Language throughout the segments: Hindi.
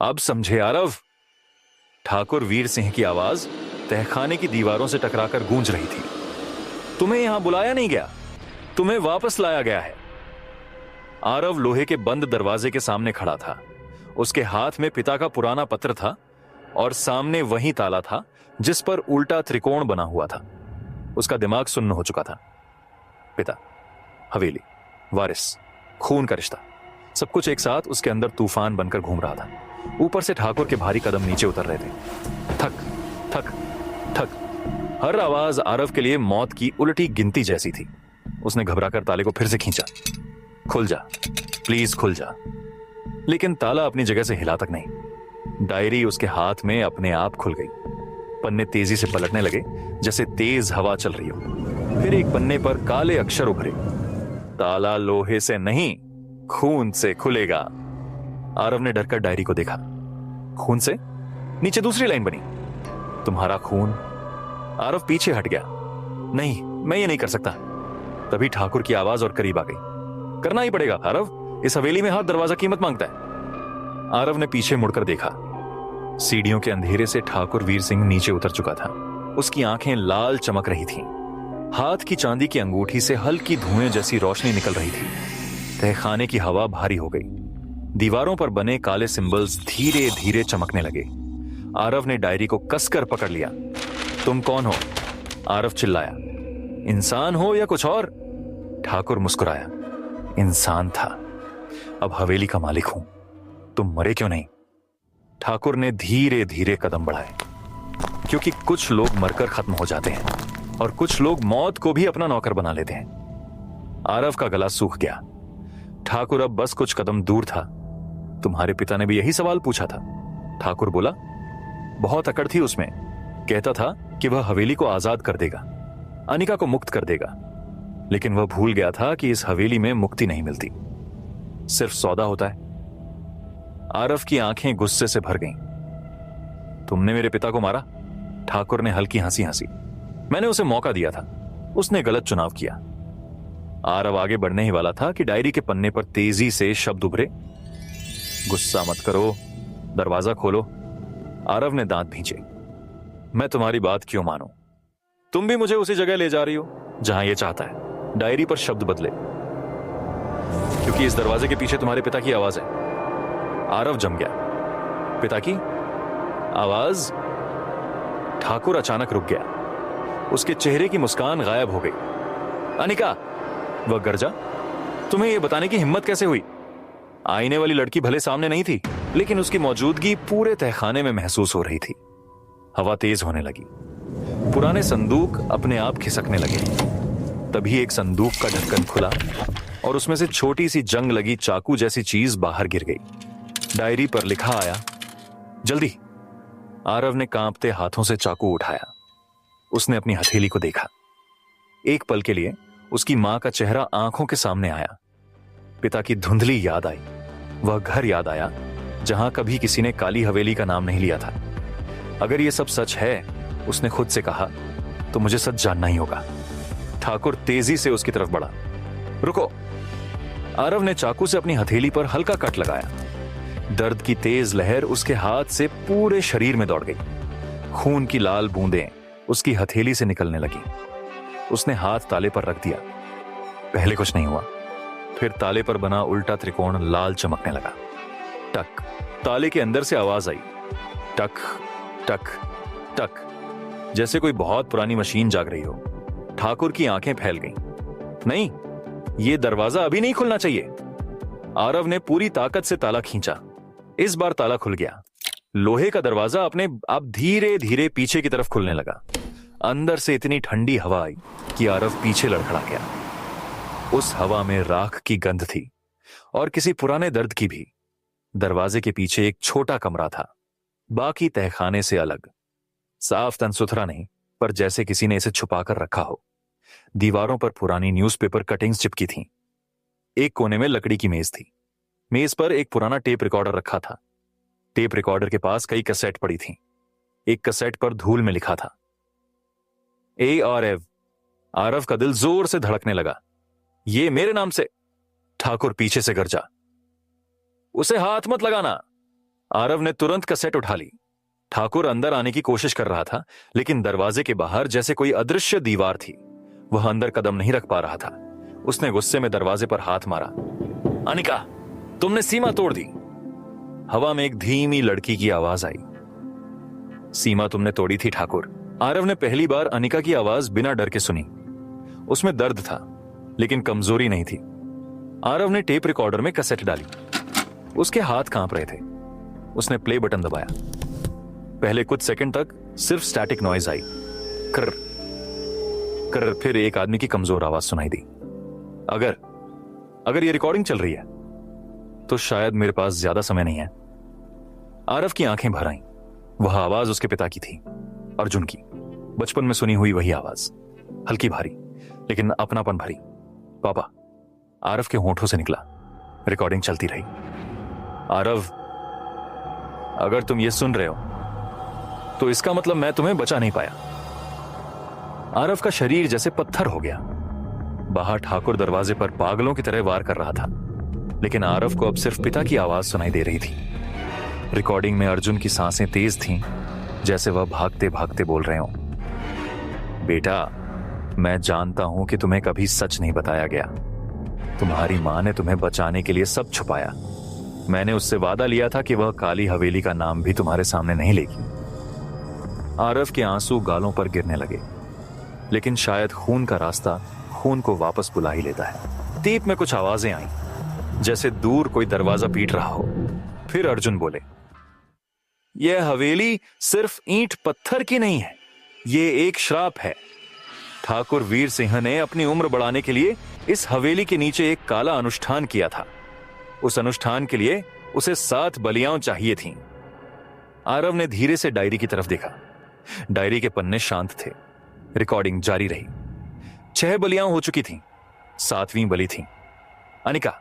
अब समझे आरव। ठाकुर वीर सिंह की आवाज तहखाने की दीवारों से टकराकर गूंज रही थी। तुम्हें यहां बुलाया नहीं गया, तुम्हें वापस लाया गया है। आरव लोहे के बंद दरवाजे के सामने खड़ा था। उसके हाथ में पिता का पुराना पत्र था और सामने वही ताला था जिस पर उल्टा त्रिकोण बना हुआ था। उसका दिमाग सुन्न हो चुका था। पिता, हवेली, वारिस, खून का रिश्ता, सब कुछ एक साथ उसके अंदर तूफान बनकर घूम रहा था। ऊपर से ठाकुर के भारी कदम नीचे उतर रहे थे। ठक ठक ठक। हर आवाज आरव के लिए मौत की उल्टी गिनती जैसी थी। उसने घबराकर ताले को फिर से खींचा। खुल जा, प्लीज खुल जा। लेकिन ताला अपनी जगह से हिला तक नहीं। डायरी उसके हाथ में अपने आप खुल गई। पन्ने तेजी से पलटने लगे जैसे तेज हवा चल रही हो। फिर एक पन्ने पर काले अक्षर उभरे, ताला लोहे से नहीं, खून से खुलेगा। आरव ने डरकर डायरी को देखा। खून से? नीचे दूसरी लाइन बनी, तुम्हारा खून। आरव पीछे हट गया। नहीं, मैं ये नहीं कर सकता। तभी ठाकुर की आवाज और करीब आ गई। करना ही पड़ेगा आरव, इस हवेली में हर दरवाजा कीमत मांगता है। आरव ने पीछे मुड़कर देखा। सीढ़ियों के अंधेरे से ठाकुर वीर सिंह नीचे उतर चुका था। उसकी आंखें लाल चमक रही थीं। हाथ की चांदी की अंगूठी से हल्की धुएं जैसी रोशनी निकल रही थी। तहखाने की हवा भारी हो गई। दीवारों पर बने काले सिंबल्स धीरे धीरे चमकने लगे। आरव ने डायरी को कसकर पकड़ लिया। तुम कौन हो? आरव चिल्लाया। इंसान हो या कुछ और? ठाकुर मुस्कुराया। इंसान था, अब हवेली का मालिक हूं। तुम मरे क्यों नहीं? ठाकुर ने धीरे धीरे कदम बढ़ाए, क्योंकि कुछ लोग मरकर खत्म हो जाते हैं और कुछ लोग मौत को भी अपना नौकर बना लेते हैं। आरव का गला सूख गया। ठाकुर अब बस कुछ कदम दूर था। तुम्हारे पिता ने भी यही सवाल पूछा था, ठाकुर बोला। बहुत अकड़ थी उसमें। कहता था कि वह हवेली को आजाद कर देगा, अनिका को मुक्त कर देगा। लेकिन वह भूल गया था कि इस हवेली में मुक्ति नहीं मिलती, सिर्फ सौदा होता है। आरव की आंखें गुस्से से भर गईं। तुमने मेरे पिता को मारा? ठाकुर ने हल्की हंसी हंसी। मैंने उसे मौका दिया था, उसने गलत चुनाव किया। आरव आगे बढ़ने ही वाला था कि डायरी के पन्ने पर तेजी से शब्द उभरे। गुस्सा मत करो, दरवाजा खोलो। आरव ने दांत भींचे। मैं तुम्हारी बात क्यों मानूं? तुम भी मुझे उसी जगह ले जा रही हो जहां यह चाहता है। डायरी पर शब्द बदले, क्योंकि इस दरवाजे के पीछे तुम्हारे पिता की आवाज है। आरव जम गया। पिता की आवाज? ठाकुर अचानक रुक गया। उसके चेहरे की मुस्कान गायब हो गई। अनिका, वह गर्जा। तुम्हें यह बताने की हिम्मत कैसे हुई? आईने वाली लड़की भले सामने नहीं थी, लेकिन उसकी मौजूदगी पूरे तहखाने में महसूस हो रही थी। हवा तेज होने लगी। पुराने संदूक अपने आप खिसकने लगे। तभी एक संदूक का ढक्कन खुला और उसमें से छोटी सी जंग लगी चाकू जैसी चीज बाहर गिर गई। डायरी पर लिखा आया, जल्दी। आरव ने कांपते हाथों से चाकू उठाया। उसने अपनी हथेली को देखा। एक पल के लिए उसकी मां का चेहरा आंखों के सामने आया। पिता की धुंधली याद आई। वह घर याद आया जहां कभी किसी ने काली हवेली का नाम नहीं लिया था। अगर यह सब सच है, उसने खुद से कहा, तो मुझे सच जानना ही होगा। ठाकुर तेजी से उसकी तरफ बढ़ा। रुको। आरव ने चाकू से अपनी हथेली पर हल्का कट लगाया। दर्द की तेज लहर उसके हाथ से पूरे शरीर में दौड़ गई। खून की लाल बूंदें उसकी हथेली से निकलने लगी। उसने हाथ ताले पर रख दिया। पहले कुछ नहीं हुआ, फिर ताले पर बना उल्टा त्रिकोण लाल चमकने लगा। टक। ताले के अंदर से आवाज आई, टक टक टक, जैसे कोई बहुत पुरानी मशीन जाग रही हो। ठाकुर की आंखें फैल गईं। नहीं, यह दरवाजा अभी नहीं खुलना चाहिए। आरव ने पूरी ताकत से ताला खींचा। इस बार ताला खुल गया। लोहे का दरवाजा अपने आप धीरे धीरे पीछे की तरफ खुलने लगा। अंदर से इतनी ठंडी हवा आई कि आरव पीछे लड़खड़ा गया। उस हवा में राख की गंध थी और किसी पुराने दर्द की भी। दरवाजे के पीछे एक छोटा कमरा था, बाकी तहखाने से अलग। साफ तन सुथरा नहीं, पर जैसे किसी ने इसे छुपाकर रखा हो। दीवारों पर पुरानी न्यूज़पेपर कटिंग्स चिपकी थीं। एक कोने में लकड़ी की मेज थी। मेज पर एक पुराना टेप रिकॉर्डर रखा था। टेप रिकॉर्डर के पास कई कैसेट पड़ी थीं। एक कैसेट पर धूल में लिखा था, ARF। आरव का दिल जोर से धड़कने लगा। ये मेरे नाम से। ठाकुर पीछे से गरजा, उसे हाथ मत लगाना। आरव ने तुरंत कैसेट उठा ली। ठाकुर अंदर आने की कोशिश कर रहा था, लेकिन दरवाजे के बाहर जैसे कोई अदृश्य दीवार थी। वह अंदर कदम नहीं रख पा रहा था। उसने गुस्से में दरवाजे पर हाथ मारा। अनिका, तुमने सीमा तोड़ दी। हवा में एक धीमी लड़की की आवाज आई। सीमा तुमने तोड़ी थी ठाकुर। आरव ने पहली बार अनिका की आवाज बिना डर के सुनी। उसमें दर्द था, लेकिन कमजोरी नहीं थी। आरव ने टेप रिकॉर्डर में कैसेट डाली। उसके हाथ कांप रहे थे। उसने प्ले बटन दबाया। पहले कुछ सेकंड तक सिर्फ स्टैटिक नॉइज आई। कर कर। फिर एक आदमी की कमजोर आवाज सुनाई दी। अगर ये रिकॉर्डिंग चल रही है तो शायद मेरे पास ज्यादा समय नहीं है। आरव की आंखें भर आईं। वह आवाज उसके पिता की थी, अर्जुन की। बचपन में सुनी हुई वही आवाज, हल्की भारी लेकिन अपनापन भरी। पापा, आरव के होंठों से निकला। रिकॉर्डिंग चलती रही। आरव, अगर तुम ये सुन रहे हो तो इसका मतलब मैं तुम्हें बचा नहीं पाया। आरव का शरीर जैसे पत्थर हो गया। बाहर ठाकुर दरवाजे पर पागलों की तरह वार कर रहा था, लेकिन आरव को अब सिर्फ पिता की आवाज सुनाई दे रही थी। रिकॉर्डिंग में अर्जुन की सांसें तेज थीं, जैसे वह भागते भागते बोल रहे हो। बेटा, मैं जानता हूं कि तुम्हें कभी सच नहीं बताया गया। तुम्हारी मां ने तुम्हें बचाने के लिए सब छुपाया। मैंने उससे वादा लिया था कि वह काली हवेली का नाम भी तुम्हारे सामने नहीं लेगी। आरव के आंसू गालों पर गिरने लगे, लेकिन शायद खून का रास्ता खून को वापस बुला ही लेता है। टेप में कुछ आवाजें आईं, जैसे दूर कोई दरवाजा पीट रहा हो। फिर अर्जुन बोले, यह हवेली सिर्फ ईंट पत्थर की नहीं है, ये एक श्राप है। ठाकुर वीर सिंह ने अपनी उम्र बढ़ाने के लिए इस हवेली के नीचे एक काला अनुष्ठान किया था। उस अनुष्ठान के लिए उसे 7 बलियां चाहिए थीं। आरव ने धीरे से डायरी की तरफ देखा। डायरी के पन्ने शांत थे। रिकॉर्डिंग जारी रही। 6 बलियां हो चुकी थीं। 7वीं बलि थी अनिका।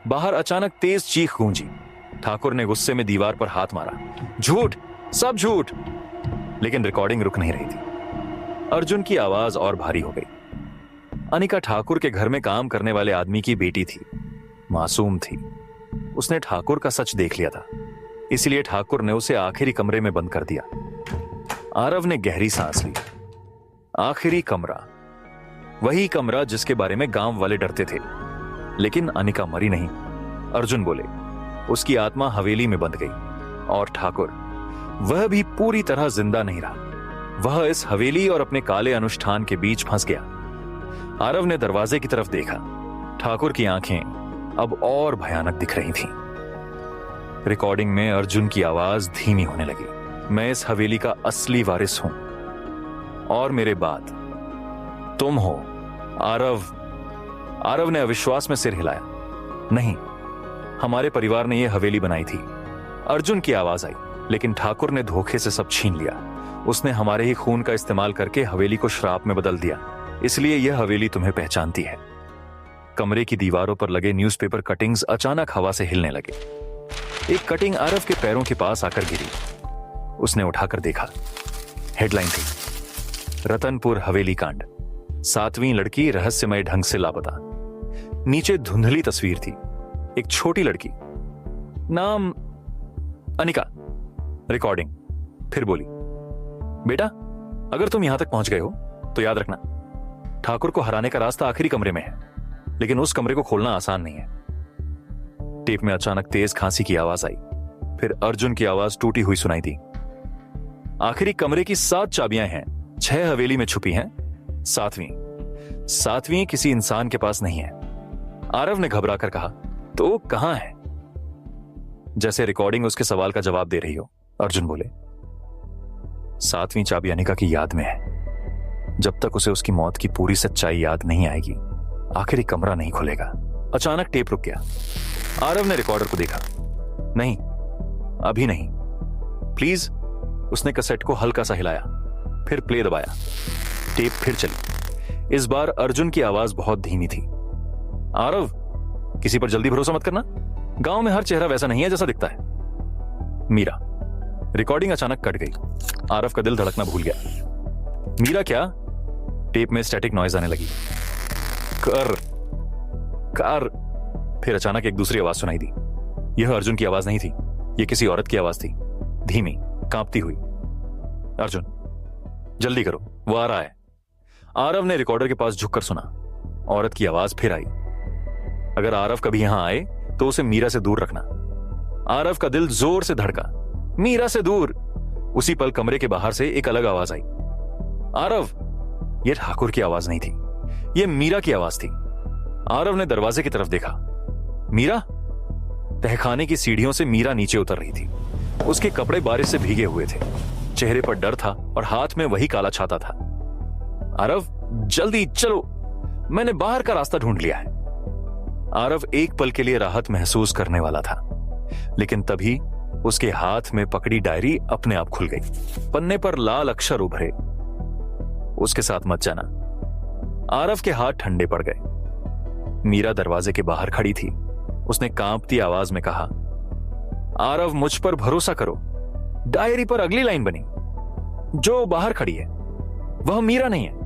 बाहर अचानक तेज चीख गूंजी। ठाकुर ने गुस्से में दीवार पर हाथ मारा। झूठ, सब झूठ। लेकिन रिकॉर्डिंग रुक नहीं रही थी। अर्जुन की आवाज और भारी हो गई। अनिका ठाकुर के घर में काम करने वाले आदमी की बेटी थी। मासूम थी। उसने ठाकुर का सच देख लिया था, इसलिए ठाकुर ने उसे आखिरी कमरे में बंद कर दिया। आरव ने गहरी सांस ली। आखिरी कमरा, वही कमरा जिसके बारे में गांव वाले डरते थे। लेकिन अनिका मरी नहीं। अर्जुन बोले, उसकी आत्मा हवेली में बंध गई। और ठाकुर, वह भी पूरी तरह जिंदा नहीं रहा। वह इस हवेली और अपने काले अनुष्ठान के बीच फंस गया। आरव ने दरवाजे की तरफ देखा। ठाकुर की आंखें अब और भयानक दिख रही थीं। रिकॉर्डिंग में अर्जुन की आवाज धीमी होने लगी। मैं इस हवेली का असली वारिस हूं, और मेरे बाद तुम हो। आरव ने अविश्वास में सिर हिलाया। नहीं, हमारे परिवार ने यह हवेली बनाई थी। अर्जुन की आवाज आई, लेकिन ठाकुर ने धोखे से सब छीन लिया। उसने हमारे ही खून का इस्तेमाल करके हवेली को श्राप में बदल दिया। इसलिए यह हवेली तुम्हें पहचानती है। कमरे की दीवारों पर लगे न्यूज़पेपर कटिंग्स अचानक हवा से हिलने लगे। एक कटिंग आरव के पैरों के पास आकर गिरी। उसने उठाकर देखा। हेडलाइन थी, रतनपुर हवेली कांड, 7वीं लड़की रहस्यमय ढंग से लापता। नीचे धुंधली तस्वीर थी, एक छोटी लड़की, नाम अनिका। रिकॉर्डिंग फिर बोली, बेटा, अगर तुम यहां तक पहुंच गए हो तो याद रखना, ठाकुर को हराने का रास्ता आखिरी कमरे में है, लेकिन उस कमरे को खोलना आसान नहीं है। टेप में अचानक तेज खांसी की आवाज आई। फिर अर्जुन की आवाज टूटी हुई सुनाई दी। आखिरी कमरे की 7 चाबियां हैं। 6 हवेली में छुपी हैं। 7वीं किसी इंसान के पास नहीं है। आरव ने घबरा कर कहा, तो कहां है? जैसे रिकॉर्डिंग उसके सवाल का जवाब दे रही हो। अर्जुन बोले, 7वीं चाबी अनिका की याद में है। जब तक उसे उसकी मौत की पूरी सच्चाई याद नहीं आएगी, आखिरी कमरा नहीं खुलेगा। अचानक टेप रुक गया। आरव ने रिकॉर्डर को देखा। नहीं, अभी नहीं, प्लीज। उसने कैसेट को हल्का सा हिलाया, फिर प्ले दबाया। टेप फिर चली। इस बार अर्जुन की आवाज बहुत धीमी थी। आरव, किसी पर जल्दी भरोसा मत करना। गांव में हर चेहरा वैसा नहीं है जैसा दिखता है। मीरा। रिकॉर्डिंग अचानक कट गई। आरव का दिल धड़कना भूल गया। मीरा क्या? टेप में स्टैटिक नॉइज आने लगी। कार। फिर अचानक एक दूसरी आवाज सुनाई दी। यह अर्जुन की आवाज नहीं थी, ये किसी औरत की आवाज थी, धीमी, कांपती हुई। अर्जुन, जल्दी करो, वो आ रहा है। आरव ने रिकॉर्डर के पास झुककर सुना। औरत की आवाज फिर आई। अगर आरव कभी यहां आए तो उसे मीरा से दूर रखना। आरव का दिल जोर से धड़का। मीरा से दूर। उसी पल कमरे के बाहर से एक अलग आवाज आई। आरव! यह ठाकुर की आवाज नहीं थी, यह मीरा की आवाज थी। आरव ने दरवाजे की तरफ देखा। मीरा? तहखाने की सीढ़ियों से मीरा नीचे उतर रही थी। उसके कपड़े बारिश से भीगे हुए थे, चेहरे पर डर था और हाथ में वही काला छाता था। आरव, जल्दी चलो, मैंने बाहर का रास्ता ढूंढ लिया है। आरव एक पल के लिए राहत महसूस करने वाला था, लेकिन तभी उसके हाथ में पकड़ी डायरी अपने आप खुल गई। पन्ने पर लाल अक्षर उभरे, उसके साथ मत जाना। आरव के हाथ ठंडे पड़ गए। मीरा दरवाजे के बाहर खड़ी थी। उसने कांपती आवाज में कहा, आरव, मुझ पर भरोसा करो। डायरी पर अगली लाइन बनी, जो बाहर खड़ी है वह मीरा नहीं है।